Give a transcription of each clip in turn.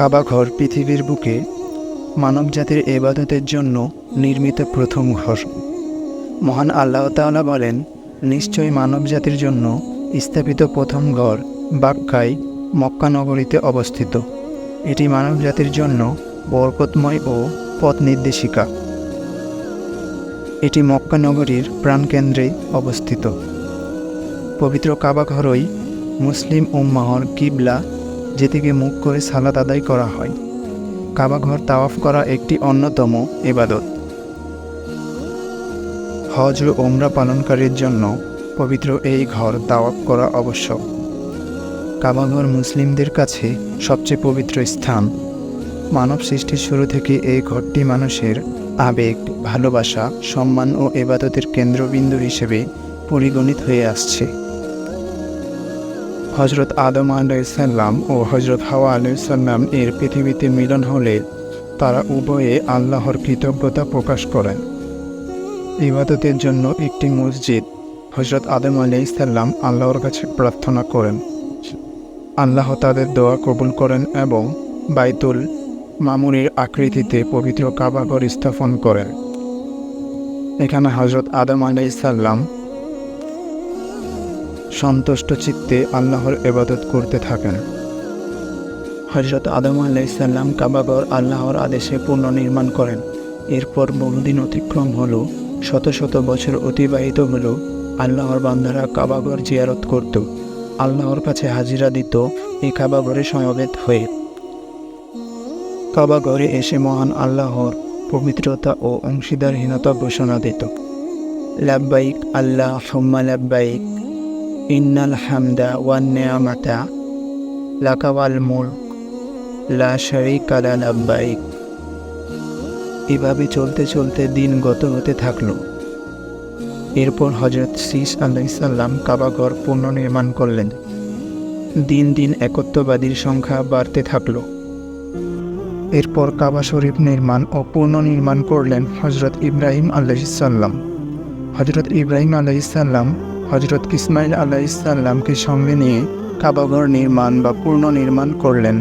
কাবা ঘর পৃথিবীর বুকে মানবজাতির ইবাদতের জন্য নির্মিত প্রথম ঘর। মহান আল্লাহ তাআলা বলেন, নিশ্চয়ই মানবজাতির জন্য স্থাপিত প্রথম ঘর বাক্কায় মক্কা নগরীতে অবস্থিত। এটি মানবজাতির জন্য বরকতময় ও পথ নির্দেশিকা। এটি মক্কা নগরীর প্রাণকেন্দ্রে অবস্থিত। পবিত্র কাবা ঘরই মুসলিম উম্মাহর কিবলা, যেদিকে মুখ করে সালাত আদায় করা হয়। কাবা ঘর তাওয়াফ করা একটি অন্যতম ইবাদত। হজ ও ওমরা পালনকারীর জন্য পবিত্র এই ঘর তাওয়াফ করা আবশ্যক। কাবা ঘর মুসলিমদের কাছে সবচেয়ে পবিত্র স্থান। মানব সৃষ্টির শুরু থেকে এই ঘরটি মানুষের আবেগ, ভালোবাসা, সম্মান ও ইবাদতের কেন্দ্রবিন্দু হিসেবে পরিগণিত হয়ে আসছে। হজরত আদম আলাইহিসসালাম ও হজরত হাওয়া আলাইহিসসালাম এর পৃথিবীতে মিলন হলে তারা উভয়ে আল্লাহর কৃতজ্ঞতা প্রকাশ করেন। ইবাদতের জন্য একটি মসজিদ হজরত আদম আলাইহিসসালাম আল্লাহর কাছে প্রার্থনা করেন। আল্লাহ তাদের দোয়া কবুল করেন এবং বাইতুল মামুরের আকৃতিতে পবিত্র কাবা ঘর স্থাপন করেন। এখানে হজরত আদম আলাইহিসসালাম সন্তুষ্ট চিত্তে আল্লাহর ইবাদত করতে থাকেন। হজরত আদম আলাইহিসসালাম কাবা ঘর আল্লাহর আদেশে পুনর্নির্মাণ করেন। এরপর বহুদিন অতিক্রম হলো, শত শত বছর অতিবাহিত হলো। আল্লাহর বান্দারা কাবা ঘর জিয়ারত করত, আল্লাহর কাছে হাজিরা দিত এই কাবা ঘরে সমবেত হয়ে। কাবা ঘরে এসে মহান আল্লাহর পবিত্রতা ও অংশীদারহীনতা ঘোষণা দিত। লাব্বাইক আল্লাহুম্মা লাব্বাইক, ইন্নাল হামদা ওয়ান নি'মাতা লাকা ওয়াল মুলক লা শারীকা লা লাব্বাইক। এভাবে চলতে চলতে দিন গত হতে থাকলো। এরপর হজরত শীস আলাইহিসসালাম কাবা ঘর পুনর্নির্মাণ করলেন। দিন দিন একত্ববাদীর সংখ্যা বাড়তে থাকলো। এরপর কাবা শরীফ নির্মাণ ও পুনর্নির্মাণ করলেন হজরত ইব্রাহিম আলাইহিসসালাম। হজরত ইব্রাহিম আলাইহিসসালাম হজরত ইসমাইল আলাইহিসসালামকে সঙ্গে নিয়ে কাবাঘর নির্মাণ বা পুনর্নির্মাণ করলেন।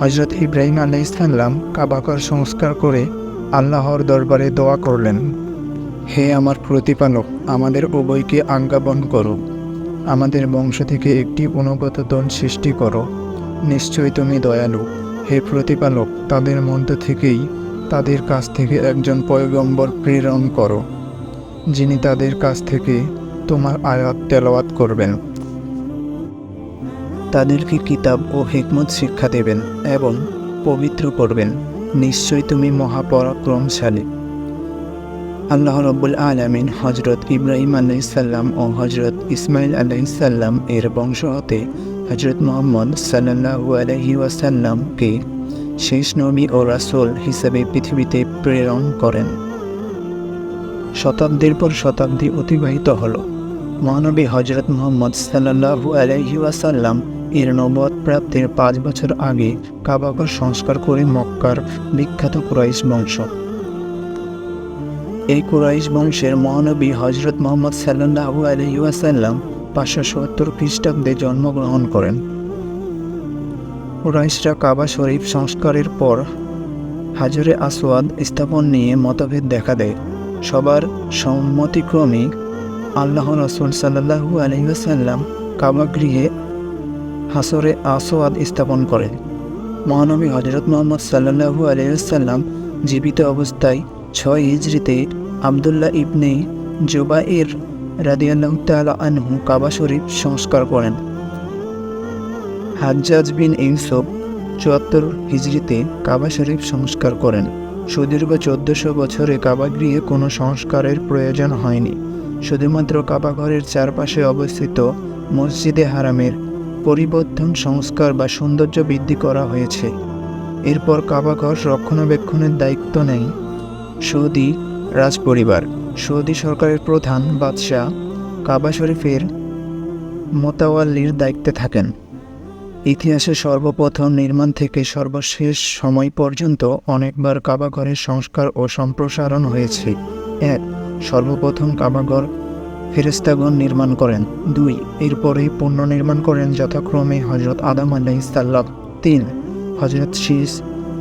হজরত ইব্রাহিম আলাইহিসসালাম কাবাঘর সংস্কার করে আল্লাহর দরবারে দোয়া করলেন, হে আমার প্রতিপালক, আমাদের উভয়কে আজ্ঞাবন করো, আমাদের বংশ থেকে একটি অনুগত দল সৃষ্টি করো। নিশ্চয়ই তুমি দয়ালু। হে প্রতিপালক, তাদের মধ্য থেকেই তাদের কাছ থেকে একজন পয়গম্বর প্রেরণ করো, যিনি তাদের কাছ থেকে তোমার আয়াত তেলাওয়াত করবেন, তাদেরকে কিতাব ও হিকমত শিক্ষা দেবেন এবং পবিত্র করবেন। নিশ্চয়ই তুমি মহাপরাক্রমশালী। আল্লাহ রাব্বুল আলামিন হজরত ইব্রাহিম আলাইহিসসালাম ও হজরত ইসমাইল আলাইহিসসালাম এর বংশ হতে হজরত মুহাম্মদ সাল্লাল্লাহু আলাইহি ওয়াসাল্লামকে শেষ নবী ও রাসূল হিসেবে পৃথিবীতে প্রেরণ করেন। শতাব্দীর পর শতাব্দী অতিবাহিত হলো। মহানবী হজরত মুহাম্মদ সাল্লাল্লাহু আলাইহি ওয়াসাল্লাম এর নবুয়ত প্রাপ্তির 5 বছর আগে কাবাঘর সংস্কার করে মক্কার বিখ্যাত কুরাইশ বংশ। এই কুরাইশ বংশের মহানবী হজরত মুহাম্মদ সাল্লাল্লাহু আলাইহি ওয়াসাল্লাম 570 খ্রিস্টাব্দে জন্মগ্রহণ করেন। কুরাইশরা কাবা শরীফ সংস্কারের পর হাজরে আসওয়াদ স্থাপন নিয়ে মতভেদ দেখা দেয়। সবার সম্মতিক্রমে আল্লাহ রাসূল সাল্লাল্লাহু আলাইহি ওয়াসাল্লাম কাবা গৃহে হাজরে আসওয়াদ স্থাপন করেন। মহানবী হযরত মুহাম্মদ সাল্লাল্লাহু আলাইহি ওয়াসাল্লাম জীবিত অবস্থায় 6 হিজরিতে আব্দুল্লাহ ইবনে জুবাইর রাদিয়াল্লাহু তাআলা আনহু কাবা শরীফ সংস্কার করেন। হাজ্জাজ বিন ইউসুফ 74 হিজরিতে কাবা শরীফ সংস্কার করেন। সুদীর্ঘ 1400 বছরে কাবা গৃহে কোনো সংস্কারের প্রয়োজন হয়নি। শুধুমাত্র কাবা ঘরের চারপাশে অবস্থিত মসজিদে হারামের পরিবর্ধন, সংস্কার বা সৌন্দর্য বৃদ্ধি করা হয়েছে। এরপর কাবা ঘর রক্ষণাবেক্ষণের দায়িত্ব নেয় সৌদি রাজপরিবার। সৌদি সরকারের প্রধান বাদশাহ কাবা শরীফের মোতাওয়াল্লির দায়িত্বে থাকেন। ইতিহাসে সর্বপ্রথম নির্মাণ থেকে সর্বশেষ সময় পর্যন্ত অনেকবার কাবা ঘরের সংস্কার ও সম্প্রসারণ হয়েছে। 1. সর্বপ্রথম কাবাঘর ফেরেশতাগণ নির্মাণ করেন। 2. এরপরেই পুনর্নির্মাণ করেন যথাক্রমে হযরত আদম আলাইহিসসালাম। 3. হজরত শীস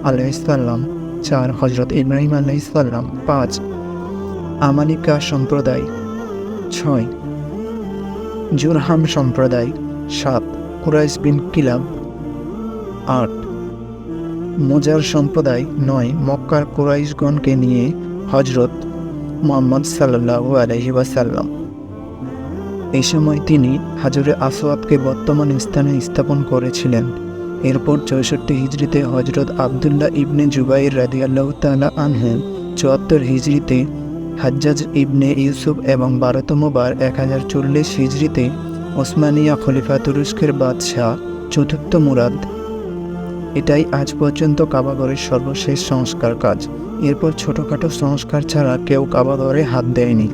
আলাইহিসসালাম। 4 হজরত ইব্রাহিম আলাইহিসসালাম। 5 আমালিকা সম্প্রদায়। 6 জুরহাম সম্প্রদায়। 7 কুরাইশ বিন কিলাব। 8 মুজার সম্প্রদায়। 9 মক্কার কুরাইশগণকে নিয়ে হজরত মুহাম্মদ সাল্লাল্লাহু আলাইহি ওয়াসাল্লাম। এই সময় তিনি হাজরে আসওয়াদকে বর্তমান স্থানে স্থাপন করেছিলেন। এরপর 64 হিজরিতে হজরত আবদুল্লাহ ইবনে জুবাইর রাদিয়াল্লাহু তাআলা আনহু, 74 হিজরিতে হাজ্জাজ ইবনে ইউসুফ এবং 12তম বার 1040 হিজরিতে ওসমানিয়া খলিফা তুরস্কের বাদশাহ চতুর্থ মুরাদ। এটাই আজ পর্যন্ত কাবাঘরের সর্বশেষ সংস্কার কাজ। এরপর ছোটোখাটো সংস্কার ছাড়া কেউ কাবাঘরে হাত দেয়নি।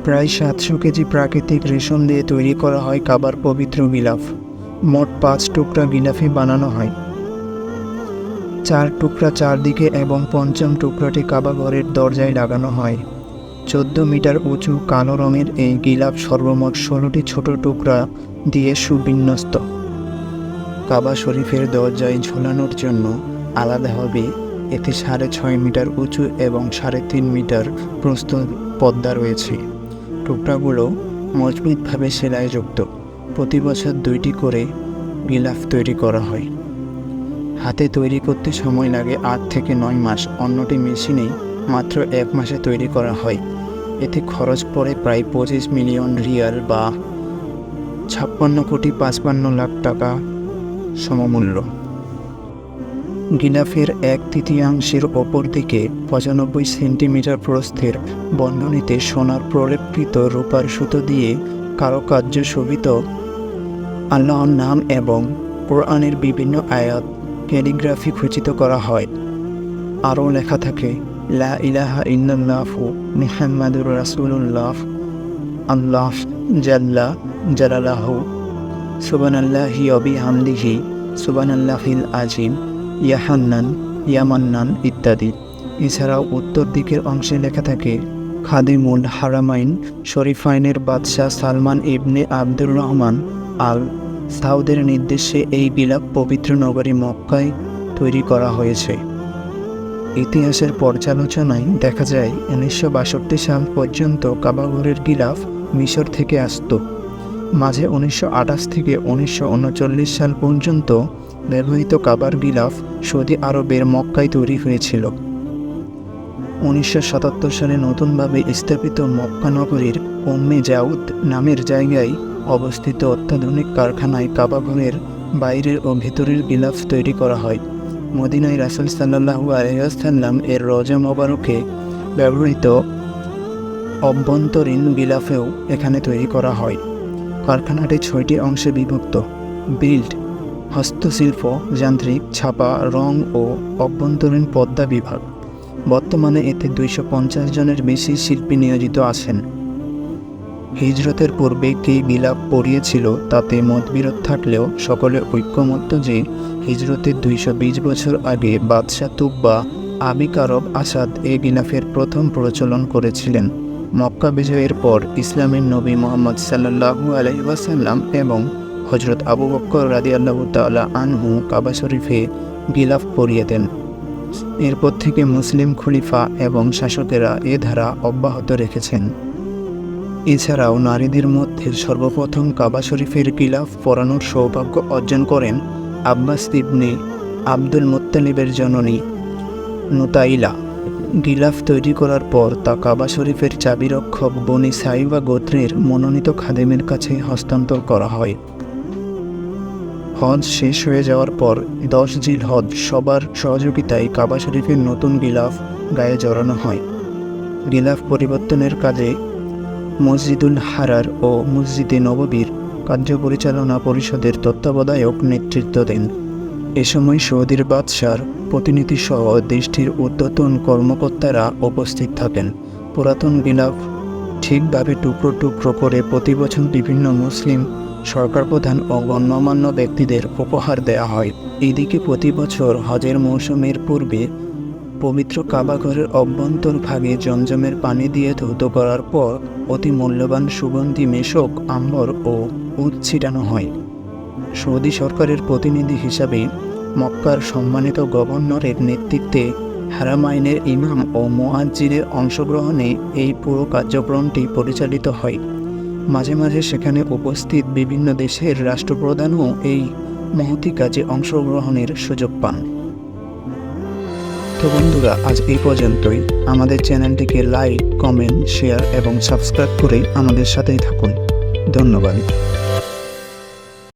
প্রায় 700 কেজি প্রাকৃতিক রেশম দিয়ে তৈরি করা হয় কাবার পবিত্র গিলাফ। মোট 5 টুকরা গিলাফি বানানো হয়। 4 টুকরা চারদিকে এবং 5ম টুকরাটি কাবাঘরের দরজায় লাগানো হয়। 14 মিটার উঁচু কালো রঙের এই গিলাফ সর্বমোট 16টি ছোট টুকরা দিয়ে সুবিন্যস্ত। কাবা শরীফের দরজায় ঝোলানোর জন্য আলাদাভাবে এতে 6.5 মিটার উঁচু এবং 3.5 মিটার প্রস্থ পর্দা রয়েছে। টুকরাগুলো মজবুতভাবে সেলাইযুক্ত। প্রতি বছর 2টি করে গিলাফ তৈরি করা হয়। হাতে তৈরি করতে সময় লাগে 8 থেকে 9 মাস। অন্যটি মেশিনে মাত্র 1 মাসে তৈরি করা হয়। এতে খরচ পড়ে প্রায় 25 মিলিয়ন রিয়াল বা 56,55,00,000 টাকা সমমূল্য। গিলাফের 1/3 ওপর দিকে 95 সেন্টিমিটার প্রস্থের বন্ধনীতে সোনার প্রলেপিত রূপার সুতো দিয়ে কারুকার্য শোভিত আল্লাহর নাম এবং কোরআনের বিভিন্ন আয়াত ক্যালিগ্রাফি খচিত করা হয়। আরও লেখা থাকে, লা ইলাহা ইল্লাল্লাহু মুহাম্মাদুর রাসূলুল্লাহ, আল্লাহ জাল্লা জালালাহু, সুবহানাল্লাহি ওয়া বিহামদিহি, সুবহানাল্লাহিল আযীম, ইয়া হান্নান ইয়া মান্নান ইত্যাদি। এছাড়াও উত্তর দিকের অংশে লেখা থাকে, খাদিমুল হারামাইন শরীফাইনের বাদশাহ সালমান ইবনে আব্দুর রহমান আল সাউদের নির্দেশে এই গিলাফ পবিত্র নগরী মক্কায় তৈরি করা হয়েছে। ইতিহাসের পর্যালোচনায় দেখা যায় 1962 সাল পর্যন্ত কাবাঘরের গিলাফ মিশর থেকে আসত। মাঝে 1928 থেকে 1939 সাল পর্যন্ত ব্যবহৃত কাবার গিলাফ সৌদি আরবের মক্কায় তৈরি হয়েছিল। 1977 সালে নতুনভাবে স্থাপিত মক্কা নগরীর উম্মে জাউদ নামের জায়গায় অবস্থিত অত্যাধুনিক কারখানায় কাবাঘরের বাইরের ও ভেতরের গিলাফ তৈরি করা হয়। মদিনায় রাসূল সাল্লাল্লাহু আলাইহি ওয়াসাল্লাম এর রওজা মোবারকে ব্যবহৃত অভ্যন্তরীণ গিলাফেও এখানে তৈরি করা হয়। কারখানাটি 6টি অংশে বিভক্ত: বিল্ড, হস্তশিল্প, যান্ত্রিক, ছাপা, রং ও অভ্যন্তরীণ পর্দা বিভাগ। বর্তমানে এতে 250 জনের বেশি শিল্পী নিয়োজিত আছেন। হিজরতের পূর্বে কে গিলাফ পরিয়েছিল তাতে মতবিরোধ থাকলেও সকলে ঐক্যমত্য যে হিজরতের 220 বছর আগে বাদশাহ তুব্বা আবিক আরব আসাদ এ গিলাফের প্রথম প্রচলন করেছিলেন। মক্কা বিজয়ের পর ইসলামের নবী মুহাম্মদ সাল্লাল্লাহু আলাইহি ওয়াসাল্লাম এবং হজরত আবু বকর রাদিয়াল্লাহু তাআলা আনহু কাবা শরীফে গিলাফ পরিয়ে দেন। এরপর থেকে মুসলিম খলিফা এবং শাসকেরা এ ধারা অব্যাহত রেখেছেন। এছাড়াও নারীদের মধ্যে সর্বপ্রথম কাবা শরীফের গিলাফ পরানোর সৌভাগ্য অর্জন করেন আব্বাস ইবনে আব্দুল মুত্তালিবের জননী নুতাইলা। গিলাফ তৈরি করার পর তা কাবা শরীফের চাবিরক্ষক বনি সাইবা গোত্রের মনোনীত খাদেমের কাছে হস্তান্তর করা হয়। হজ শেষ হয়ে যাওয়ার পর 10 জিলহজ সবার সহযোগিতায় কাবা শরীফের নতুন গিলাফ গায়ে জড়ানো হয়। গিলাফ পরিবর্তনের কাজে মসজিদুল হারার ও মসজিদে নববীর কার্য পরিচালনা পরিষদের তত্ত্বাবধায়ক নেতৃত্ব দেন। এ সময় সৌদির বাদশার প্রতিনিধিসহ দেশটির ঊর্ধ্বতন কর্মকর্তারা উপস্থিত থাকেন। পুরাতন গিলাফ ঠিকভাবে টুকরো টুকরো করে প্রতি বছর বিভিন্ন মুসলিম সরকার প্রধান ও গণ্যমান্য ব্যক্তিদের উপহার দেওয়া হয়। এদিকে প্রতি বছর হজের মৌসুমের পূর্বে পবিত্র কাবাঘরের অভ্যন্তরভাগে জমজমের পানি দিয়ে ধৌত করার পর অতি মূল্যবান সুগন্ধি মেশক, আম্বর ও উট ছিটানো হয়। সৌদি সরকারের প্রতিনিধি হিসাবে মক্কার সম্মানিত গভর্নরের নেতৃত্বে হারামাইনের ইমাম ও মুয়াজ্জিনের অংশগ্রহণে এই পুরো কার্যক্রমটি পরিচালিত হয়। মাঝে মাঝে সেখানে উপস্থিত বিভিন্ন দেশের রাষ্ট্রপ্রধানও এই মহতী কাজে অংশগ্রহণের সুযোগ পান। তো বন্ধুরা, আজ এই পর্যন্তই। আমাদের চ্যানেলটিকে লাইক, কমেন্ট, শেয়ার এবং সাবস্ক্রাইব করে আমাদের সাথেই থাকুন। ধন্যবাদ।